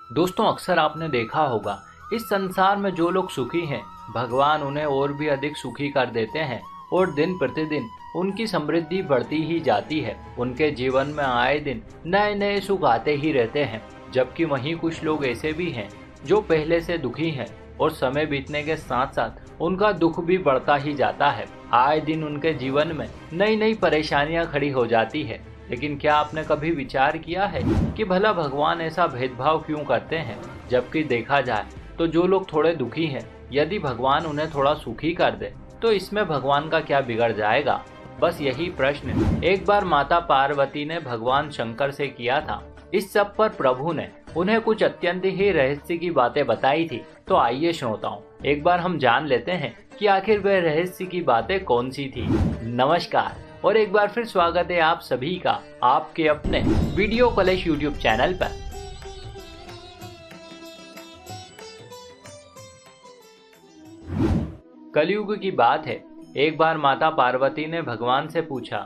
दोस्तों, अक्सर आपने देखा होगा इस संसार में जो लोग सुखी हैं, भगवान उन्हें और भी अधिक सुखी कर देते हैं और दिन प्रतिदिन उनकी समृद्धि बढ़ती ही जाती है। उनके जीवन में आए दिन नए नए सुख आते ही रहते हैं। जबकि वहीं कुछ लोग ऐसे भी हैं जो पहले से दुखी हैं और समय बीतने के साथ साथ उनका दुख भी बढ़ता ही जाता है। आए दिन उनके जीवन में नई नई परेशानियां खड़ी हो जाती है। लेकिन क्या आपने कभी विचार किया है कि भला भगवान ऐसा भेदभाव क्यों करते हैं? जबकि देखा जाए तो जो लोग थोड़े दुखी हैं, यदि भगवान उन्हें थोड़ा सुखी कर दे तो इसमें भगवान का क्या बिगड़ जाएगा? बस यही प्रश्न एक बार माता पार्वती ने भगवान शंकर से किया था। इस सब पर प्रभु ने उन्हें कुछ अत्यंत ही रहस्य की बातें बताई थी। तो आइए श्रोताओं, एक बार हम जान लेते हैं कि आखिर वह रहस्य की बातें कौन सी थी। नमस्कार और एक बार फिर स्वागत है आप सभी का आपके अपने वीडियो कलेश यूट्यूब चैनल पर। कलयुग की बात है। एक बार माता पार्वती ने भगवान से पूछा,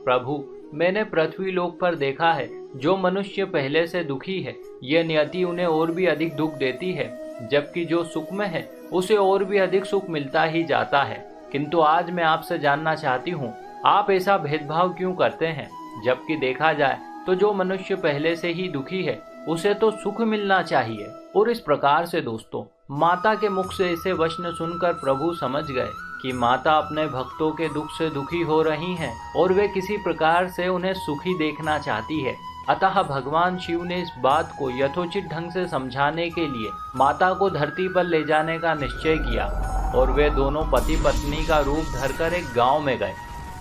प्रभु, मैंने पृथ्वी लोक पर देखा है जो मनुष्य पहले से दुखी है, यह नियति उन्हें और भी अधिक दुख देती है, जबकि जो सुख में है उसे और भी अधिक सुख मिलता ही जाता है। किंतु आज मैं आपसे जानना चाहती हूँ, आप ऐसा भेदभाव क्यों करते हैं? जबकि देखा जाए तो जो मनुष्य पहले से ही दुखी है उसे तो सुख मिलना चाहिए। और इस प्रकार से दोस्तों, माता के मुख से ऐसे वचन सुनकर प्रभु समझ गए कि माता अपने भक्तों के दुख से दुखी हो रही हैं और वे किसी प्रकार से उन्हें सुखी देखना चाहती है। अतः भगवान शिव ने इस बात को यथोचित ढंग से समझाने के लिए माता को धरती पर ले जाने का निश्चय किया और वे दोनों पति पत्नी का रूप धरकर एक गांव में गए।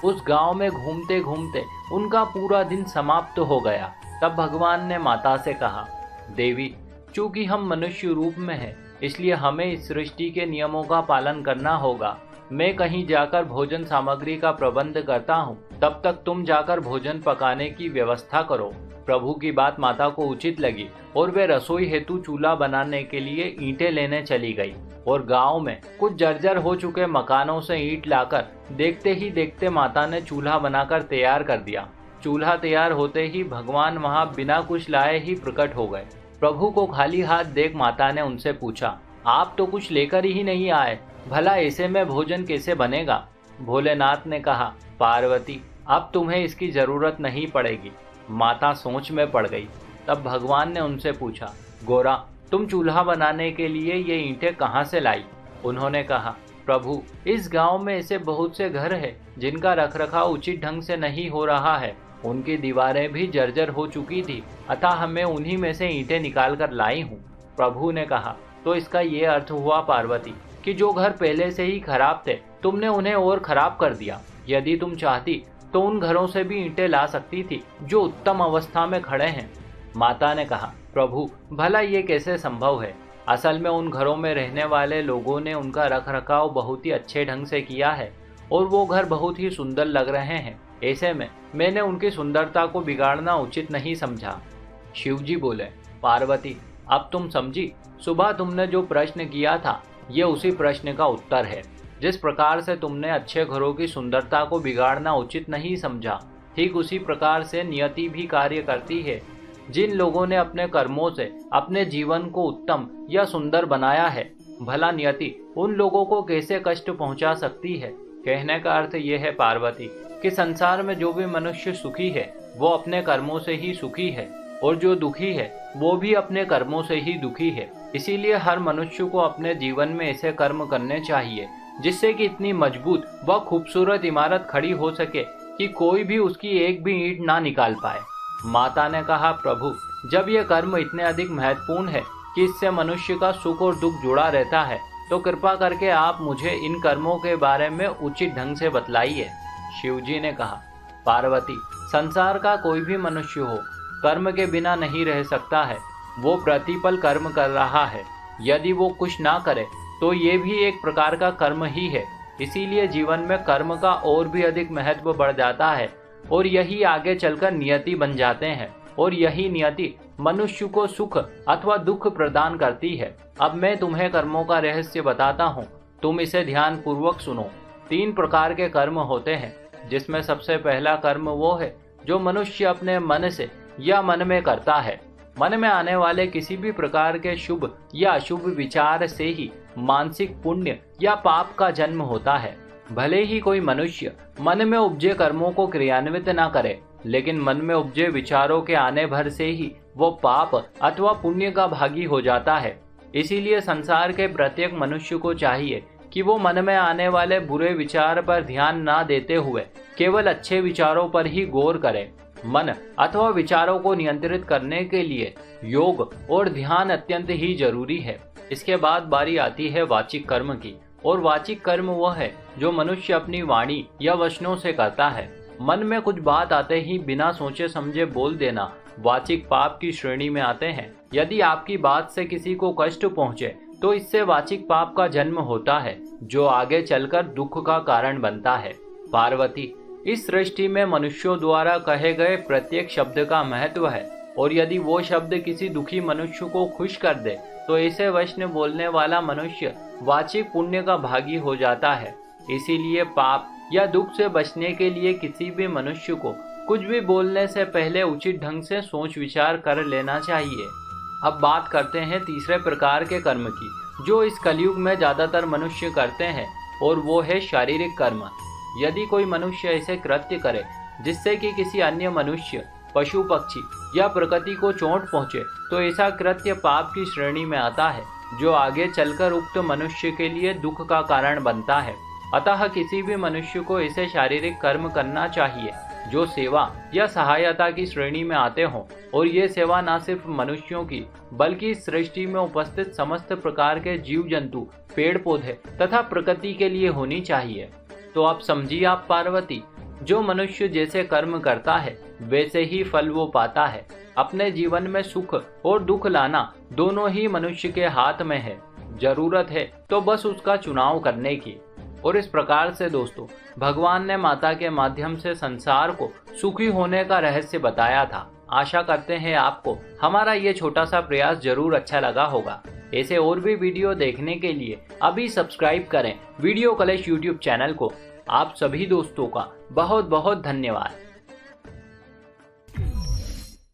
उस गांव में घूमते घूमते उनका पूरा दिन समाप्त हो गया। तब भगवान ने माता से कहा, देवी, चूंकि हम मनुष्य रूप में हैं, इसलिए हमें इस सृष्टि के नियमों का पालन करना होगा। मैं कहीं जाकर भोजन सामग्री का प्रबंध करता हूँ, तब तक तुम जाकर भोजन पकाने की व्यवस्था करो। प्रभु की बात माता को उचित लगी और वे रसोई हेतु चूल्हा बनाने के लिए ईंटें लेने चली गई और गांव में कुछ जर्जर हो चुके मकानों से ईंट लाकर देखते ही देखते माता ने चूल्हा बनाकर तैयार कर दिया। चूल्हा तैयार होते ही भगवान वहां बिना कुछ लाए ही प्रकट हो गए। प्रभु को खाली हाथ देख माता ने उनसे पूछा, आप तो कुछ लेकर ही नहीं आए, भला ऐसे में भोजन कैसे बनेगा? भोलेनाथ ने कहा, पार्वती, अब तुम्हें इसकी जरूरत नहीं पड़ेगी। माता सोच में पड़ गई। तब भगवान ने उनसे पूछा, गोरा, तुम चूल्हा बनाने के लिए ये ईंटें कहाँ से लाई? उन्होंने कहा, प्रभु, इस गांव में ऐसे बहुत से घर हैं जिनका रखरखाव उचित ढंग से नहीं हो रहा है। उनकी दीवारें भी जर्जर हो चुकी थी, अतः मैं उन्हीं में से ईंटें निकाल कर लाई हूँ। प्रभु ने कहा, तो इसका ये अर्थ हुआ पार्वती कि जो घर पहले से ही खराब थे, तुमने उन्हें और खराब कर दिया। यदि तुम चाहती तो उन घरों से भी ईंटें ला सकती थी जो उत्तम अवस्था में खड़े हैं। माता ने कहा, प्रभु, भला ये कैसे संभव है? असल में उन घरों में रहने वाले लोगों ने उनका रखरखाव बहुत ही अच्छे ढंग से किया है और वो घर बहुत ही सुंदर लग रहे हैं। ऐसे में मैंने उनकी सुंदरता को बिगाड़ना उचित नहीं समझा। शिवजी बोले, पार्वती, अब तुम समझी। सुबह तुमने जो प्रश्न किया था, ये उसी प्रश्न का उत्तर है। जिस प्रकार से तुमने अच्छे घरों की सुंदरता को बिगाड़ना उचित नहीं समझा, ठीक उसी प्रकार से नियति भी कार्य करती है। जिन लोगों ने अपने कर्मों से अपने जीवन को उत्तम या सुंदर बनाया है, भला नियति उन लोगों को कैसे कष्ट पहुंचा सकती है? कहने का अर्थ यह है पार्वती कि संसार में जो भी मनुष्य सुखी है वो अपने कर्मों से ही सुखी है और जो दुखी है वो भी अपने कर्मों से ही दुखी है। इसीलिए हर मनुष्य को अपने जीवन में ऐसे कर्म करने चाहिए जिससे कि इतनी मजबूत व खूबसूरत इमारत खड़ी हो सके कि कोई भी उसकी एक भी ईंट ना निकाल पाए। माता ने कहा, प्रभु, जब ये कर्म इतने अधिक महत्वपूर्ण है कि इससे मनुष्य का सुख और दुख जुड़ा रहता है, तो कृपा करके आप मुझे इन कर्मों के बारे में उचित ढंग से बतलाइए। शिवजी ने कहा, पार्वती, संसार का कोई भी मनुष्य हो, कर्म के बिना नहीं रह सकता है। वो प्रतिपल कर्म कर रहा है। यदि वो कुछ ना करे तो ये भी एक प्रकार का कर्म ही है। इसीलिए जीवन में कर्म का और भी अधिक महत्व बढ़ जाता है और यही आगे चलकर नियति बन जाते हैं और यही नियति मनुष्य को सुख अथवा दुख प्रदान करती है। अब मैं तुम्हें कर्मों का रहस्य बताता हूँ, तुम इसे ध्यान पूर्वक सुनो। 3 प्रकार के कर्म होते हैं, जिसमें सबसे पहला कर्म वो है जो मनुष्य अपने मन से या मन में करता है। मन में आने वाले किसी भी प्रकार के शुभ या अशुभ विचार से ही मानसिक पुण्य या पाप का जन्म होता है। भले ही कोई मनुष्य मन में उपजे कर्मों को क्रियान्वित न करे, लेकिन मन में उपजे विचारों के आने भर से ही वो पाप अथवा पुण्य का भागी हो जाता है। इसीलिए संसार के प्रत्येक मनुष्य को चाहिए कि वो मन में आने वाले बुरे विचार पर ध्यान न देते हुए केवल अच्छे विचारों पर ही गौर करे। मन अथवा विचारों को नियंत्रित करने के लिए योग और ध्यान अत्यंत ही जरूरी है। इसके बाद बारी आती है वाचिक कर्म की, और वाचिक कर्म वह है जो मनुष्य अपनी वाणी या वचनों से करता है। मन में कुछ बात आते ही बिना सोचे समझे बोल देना वाचिक पाप की श्रेणी में आते हैं। यदि आपकी बात से किसी को कष्ट पहुंचे तो इससे वाचिक पाप का जन्म होता है, जो आगे चलकर दुख का कारण बनता है। पार्वती, इस सृष्टि में मनुष्यों द्वारा कहे गए प्रत्येक शब्द का महत्व है, और यदि वो शब्द किसी दुखी मनुष्य को खुश कर दे तो ऐसे वचन बोलने वाला मनुष्य वाचिक पुण्य का भागी हो जाता है। इसीलिए पाप या दुख से बचने के लिए किसी भी मनुष्य को कुछ भी बोलने से पहले उचित ढंग से सोच विचार कर लेना चाहिए। अब बात करते हैं तीसरे प्रकार के कर्म की, जो इस कलयुग में ज्यादातर मनुष्य करते हैं, और वो है शारीरिक कर्म। यदि कोई मनुष्य ऐसे कृत्य करे जिससे कि किसी अन्य मनुष्य, पशु पक्षी या प्रकृति को चोट पहुंचे, तो ऐसा कृत्य पाप की श्रेणी में आता है, जो आगे चलकर उक्त मनुष्य के लिए दुख का कारण बनता है। अतः किसी भी मनुष्य को ऐसे शारीरिक कर्म करना चाहिए जो सेवा या सहायता की श्रेणी में आते हों, और ये सेवा न सिर्फ मनुष्यों की बल्कि सृष्टि में उपस्थित समस्त प्रकार के जीव जंतु, पेड़ पौधे तथा प्रकृति के लिए होनी चाहिए। तो आप समझिए आप पार्वती, जो मनुष्य जैसे कर्म करता है वैसे ही फल वो पाता है। अपने जीवन में सुख और दुख लाना दोनों ही मनुष्य के हाथ में है। जरूरत है तो बस उसका चुनाव करने की। और इस प्रकार से दोस्तों, भगवान ने माता के माध्यम से संसार को सुखी होने का रहस्य बताया था। आशा करते हैं आपको हमारा ये छोटा सा प्रयास जरूर अच्छा लगा होगा। ऐसे और भी वीडियो देखने के लिए अभी सब्सक्राइब करें वीडियो कलेश यूट्यूब चैनल को। आप सभी दोस्तों का बहुत बहुत धन्यवाद।